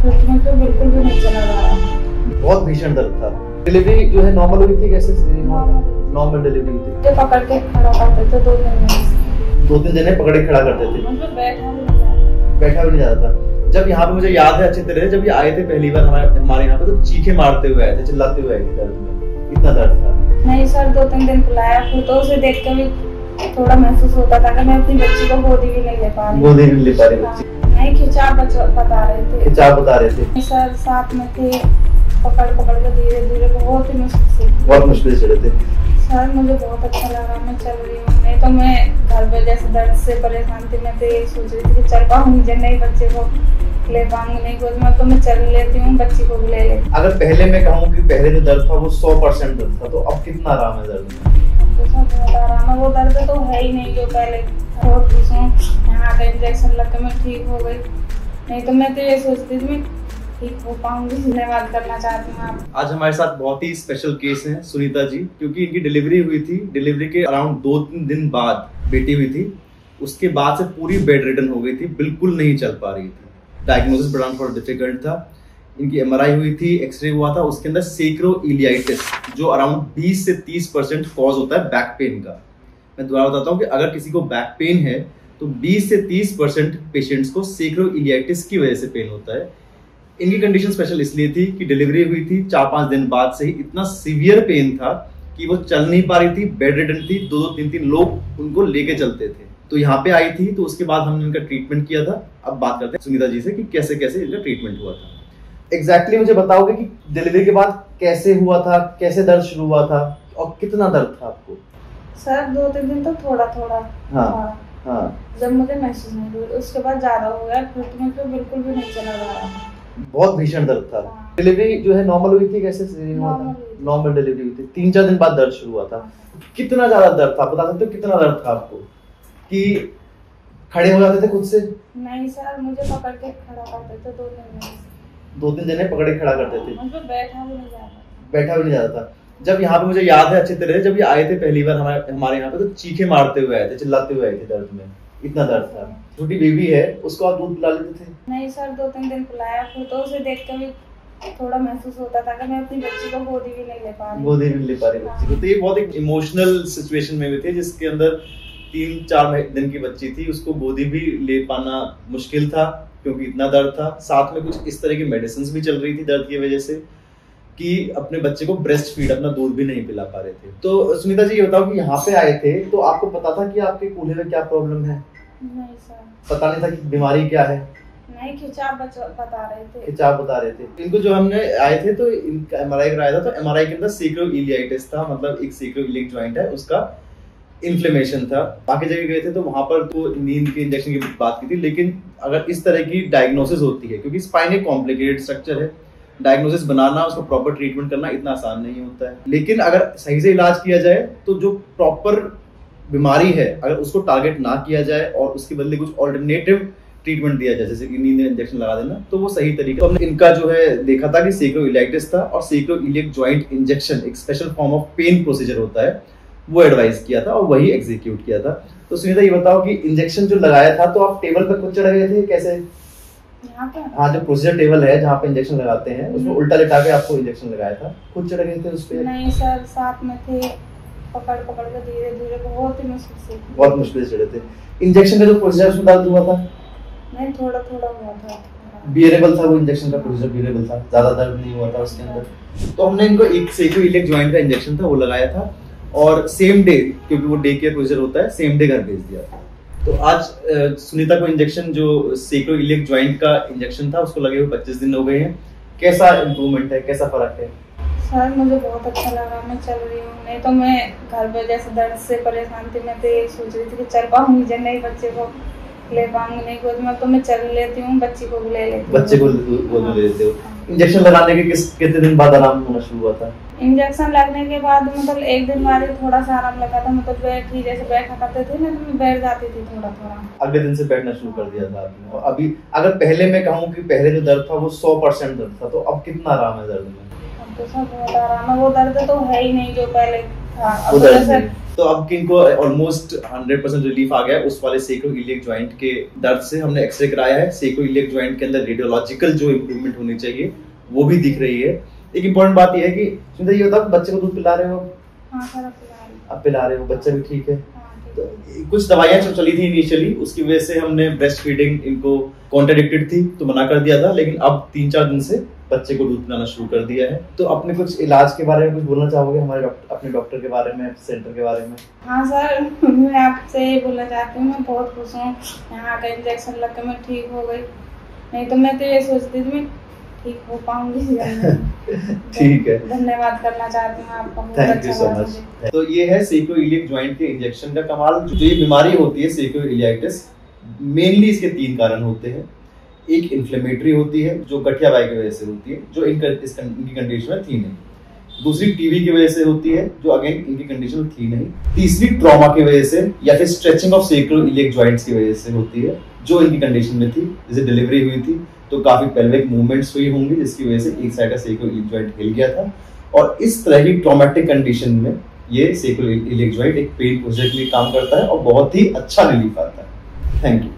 घुटने पे बिल्कुल भी नहीं चला जा रहा। बहुत भीषण दर्द था। डिलीवरी जो है नॉर्मल हुई थी, कैसे नॉर्मल डिलीवरी हुई थी? जो पकड़ के खड़ा करते थे 2 दिन में, 2-3 जने पकड़ के खड़ा करते थे, मतलब बैठा भी नहीं जाता था। जब यहाँ पे मुझे याद है अच्छे तरह, जब ये आए थे पहली बार हमारे यहाँ पे, तो चीखे मारते हुए आए थे, चिल्लाते हुए आए थे दर्द में, इतना दर्द था। नहीं सर, 2-3 दिन बुलाया, फिर तो उसे देख के भी थोड़ा महसूस होता था कि मैं अपनी बच्ची को गोदी भी नहीं ले पा रही। गोदी भी नहीं ले पा रही बच्ची। नहीं, खिंचाव बता रहे थे। खिंचाव बता रहे थे सर, साथ में थे, पकड़ के धीरे धीरे बहुत ही मुश्किल से चले थे। सर मुझे बहुत अच्छा लगा, मैं चल रही हूँ। नहीं तो मैं घर पे जैसे दर्द से परेशान थी, मैं तो यही सोच रही थी कि चल पाऊंगी नहीं, बच्चे को ले पाऊंगी नहीं गोद में, तो मैं चल लेती हूँ, बच्ची को भी ले लेती। अगर पहले मैं कहूँ कि पहले जो दर्द था वो 100% दर्द था, तो अब कितना आराम है दर्द में? तो सर बहुत आराम है, वो दर्द तो है ही नहीं जो पहले। और यहाँ का इंजेक्शन लग के मैं ठीक हो गई, नहीं तो मैं तो ये सोचती थी मैं ठीक हो पाऊंगी। धन्यवाद करना चाहती हूँ आप। आज हमारे साथ बहुत ही स्पेशल केस है सुनीता जी, क्योंकि इनकी डिलीवरी हुई थी। डिलीवरी के अराउंड 2-3 दिन बाद बेटी हुई थी। उसके बाद से पूरी बेड रिडन हो गई थी, बिल्कुल नहीं चल पा रही थी। डायग्नोसिस बढ़ाना थोड़ा डिफिकल्ट था। इनकी MRI हुई थी, एक्सरे हुआ था, उसके अंदर सेक्रोइलियाइटिस, जो अराउंड 20 से 30% कॉज होता है बैक पेन का। मैं दोबारा बताता हूँ कि अगर किसी को बैक पेन है तो 20 से 30% पेशेंट्स को सेक्रोइलियाइटिस की वजह से पेन होता है। इनकी कंडीशन स्पेशल इसलिए थी कि डिलीवरी हुई थी, 4-5 दिन बाद से ही इतना सीवियर पेन था कि वो चल नहीं पा रही थी, बेड रिडन थी, 2-3 लोग उनको लेके चलते थे। तो यहाँ पे आई थी, तो उसके बाद हमने इनका ट्रीटमेंट किया था। अब बात करते हैं सुनीता जी से कि कैसे कैसे इनका ट्रीटमेंट हुआ था। एग्जैक्टली मुझे बताओगे कि डिलीवरी के बाद कैसे हुआ था, कैसे दर्द शुरू हुआ था और कितना दर्द था आपको? सर 2-3 दिन तो थोड़ा हाँ। जब मुझे महसूस नहीं हुई, उसके बाद ज्यादा हो गया, घुटने पे बिल्कुल भी नहीं चला जा रहा। बहुत भीषण दर्द था। डिलीवरी जो है नॉर्मल हुई थी, कैसे नॉर्मल डिलीवरी हुई थी? 3-4 दिन बाद दर्द शुरू हुआ था। कितना ज्यादा दर्द था, बता सकते हो कितना दर्द था आपको? कि खड़े हो जाते थे खुद से? नहीं सर, मुझे पकड़ के खड़ा करते थे 2 दिन में। 2-3 जने पकड़ के खड़ा करते थे, मतलब बैठा भी नहीं जाता था। जब यहाँ पे मुझे याद है अच्छे तरह, जब ये आए थे पहली बार हमारे यहाँ पे, तो चीखे मारते हुए आए थे, चिल्लाते हुए आए थे दर्द में, इतना दर्द था। छोटी बेबी है, उसको आप दूध पिला लेते थे? नहीं सर, 2-3 दिन पिलाया, फिर तो उसे देख के भी थोड़ा महसूस होता था कि मैं अपनी बच्ची को गोदी भी नहीं ले पा रही बच्ची को। तो ये बहुत एक इमोशनल सिचुएशन में भी थे, जिसके अंदर 3-4 दिन की बच्ची थी, उसको गोदी भी ले पाना मुश्किल था क्योंकि इतना दर्द था। साथ में कुछ इस तरह की मेडिसिन भी चल रही थी दर्द की वजह से, कि अपने बच्चे को ब्रेस्ट फीड, अपना दूध भी नहीं पिला पा रहे थे। तो सुनीता जी ये बताओ कि यहाँ पे आए थे तो आपको पता था कि आपके कूल्हे में क्या प्रॉब्लम है? नहीं सर, पता नहीं था कि बीमारी क्या है? नहीं, खिंचाव बता रहे थे। इनको जो हमने आए थे तो इनका MRI कराया था, तो MRI के अंदर सेक्रोइलियाइटिस था, मतलब एक सेक्रोइलिक जॉइंट है, उसका इन्फ्लेमेशन था। बाकी जगह गए थे तो वहां पर तो नींद के इंजेक्शन की बात की थी, लेकिन अगर इस तरह की डायग्नोसिस होती है, क्योंकि स्पाइन एक कॉम्प्लिकेटेड स्ट्रक्चर है, डायग्नोसिस बनाना, उसको प्रॉपर ट्रीटमेंट करना इतना आसान नहीं होता है। लेकिन अगर सही से इलाज किया जाए तो जो प्रॉपर बीमारी है, अगर उसको टारगेट ना किया जाए और उसके बदले कुछ ऑल्टरनेटिव ट्रीटमेंट दिया जाए, जैसे कि नींद इंजेक्शन लगा देना, तो वो सही तरीका। तो हमने इनका जो है देखा था कि सेक्रोइलियाइटिस था, और सेक्रोइलियक जॉइंट इंजेक्शन एक special form of pain procedure होता है, वो एडवाइस किया था और वही एग्जीक्यूट किया था। तो सुनीता ये बताओ कि इंजेक्शन जो लगाया था, तो आप टेबल पर खुद चढ़ गए थे कैसे? हाँ, जो प्रोसीजर टेबल है जहाँ पे इंजेक्शन लगाते हैं, उसमें उल्टा लेटा के आपको इंजेक्शन लगाया था, खुद चढ़ गए थे उस पे? नहीं सर, साथ में थे, पकड़ के धीरे धीरे बहुत मुश्किल से चढ़े थे। इंजेक्शन का जो प्रोसीजर उसमें दर्द हुआ था? नहीं, थोड़ा हुआ था। बियरेबल था वो इंजेक्शन का प्रोसीजर, बियरेबल था, ज्यादा दर्द नहीं हुआ था उसके अंदर। तो हमने इनको एक सेक्रोइलियक जॉइंट का इंजेक्शन था वो लगाया था, और सेम डे, क्योंकि वो डे केयर प्रोसीजर होता है, सेम डे घर भेज दिया था। तो आज सुनीता को इंजेक्शन, जो सेक्रोइलियक जॉइंट का इंजेक्शन था, उसको लगे हुए 25 दिन हो गए हैं। कैसा इम्प्रूवमेंट है, कैसा फर्क है? सर मुझे बहुत अच्छा लगा, मैं चल रही हूँ। नहीं तो मैं घर पे जैसे दर्द से परेशान थी, मैं तो यही सोच रही थी कि चल पाऊंगी नहीं, बच्चे को ले पाऊंगी नहीं गोद में, तो मैं चल लेती हूँ, बच्ची को भी ले लेती हूँ। बच्चे को गोद में ले लेते हो। इंजेक्शन लगाने के कितने दिन बाद आराम होना शुरू हुआ था? इंजेक्शन लगने के बाद मतलब 1 दिन बाद थोड़ा सा आराम लगा था, मतलब जैसे बैठा करते थे ना, तो मैं बैठ जाती थी थोड़ा। अगले दिन से बैठना शुरू कर दिया था आपने। और अभी अगर पहले मैं कहूँ कि पहले जो दर्द था वो 100% दर्द था, तो अब कितना आराम है दर्द में? अब तो सब बहुत आराम है, वो दर्द तो है ही नहीं जो पहले हाँ, वो दर्द नहीं। तो अब इनको ऑलमोस्ट 100% रिलीफ आ गया उस वाले सेक्रोइलियक जॉइंट के दर्द से। हमने एक्सरे कराया है, सेक्रोइलियक जॉइंट के अंदर रेडियोलॉजिकल जो इम्प्रूवमेंट होनी चाहिए वो भी दिख रही है। एक इम्पोर्टेंट बात यह है कि सुनिता, ये होता है बच्चे को दूध पिला रहे हो? हाँ सर, अब पिला रहे हो, बच्चा भी ठीक है। तो कुछ दवाइयां जो चली थी इनिशियली, उसकी वजह से हमने ब्रेस्ट फीडिंग इनको कॉन्ट्राडिक्टेड थी तो मना कर दिया था, लेकिन अब 3-4 दिन से बच्चे को दूध पिलाना शुरू कर दिया है। तो अपने कुछ इलाज के बारे में कुछ बोलना चाहोगे हमारे अपने डॉक्टर के बारे में, सेंटर के बारे में? हाँ सर, मैं आपसे ये बोलना चाहती हूँ, मैं बहुत खुश हूँ। यहाँ का इंजेक्शन लग के मैं ठीक हो गई, नहीं तो मैं तो ये सोचती थी मैं ठीक हो पाऊंगी। ठीक है, धन्यवाद करना चाहती हूँ आपका। Thank you so much. तो ये है सेक्रोइलियक जॉइंट के इंजेक्शन का कमाल। जो ये बीमारी होती है सेक्रोइलियाइटिस, मेनली इसके 3 कारण होते हैं। एक इन्फ्लेमेटरी होती है जो गठिया वायु की वजह से होती है, जो इनकी कंडीशन में थी नहीं। दूसरी टीबी की वजह से होती है, जो अगेन इनकी कंडीशन में थी नहीं। तीसरी ट्रॉमा की वजह से या फिर स्ट्रेचिंग ऑफ सेक्रोइलियक जॉइंट्स की वजह से होती है, जो इनकी कंडीशन में थी। जैसे डिलीवरी हुई थी तो काफी पेल्विक मूवमेंट्स हुई होंगी, जिसकी वजह से एक साइड का सेक्रोइलियक जॉइंट हिल गया था। और इस तरह की ट्रॉमेटिक कंडीशन में ये सेक्रोइलियक जॉइंट एक पेन प्रोजेक्ट के लिए काम करता है और बहुत ही अच्छा रिलीफ आता है। Thank you.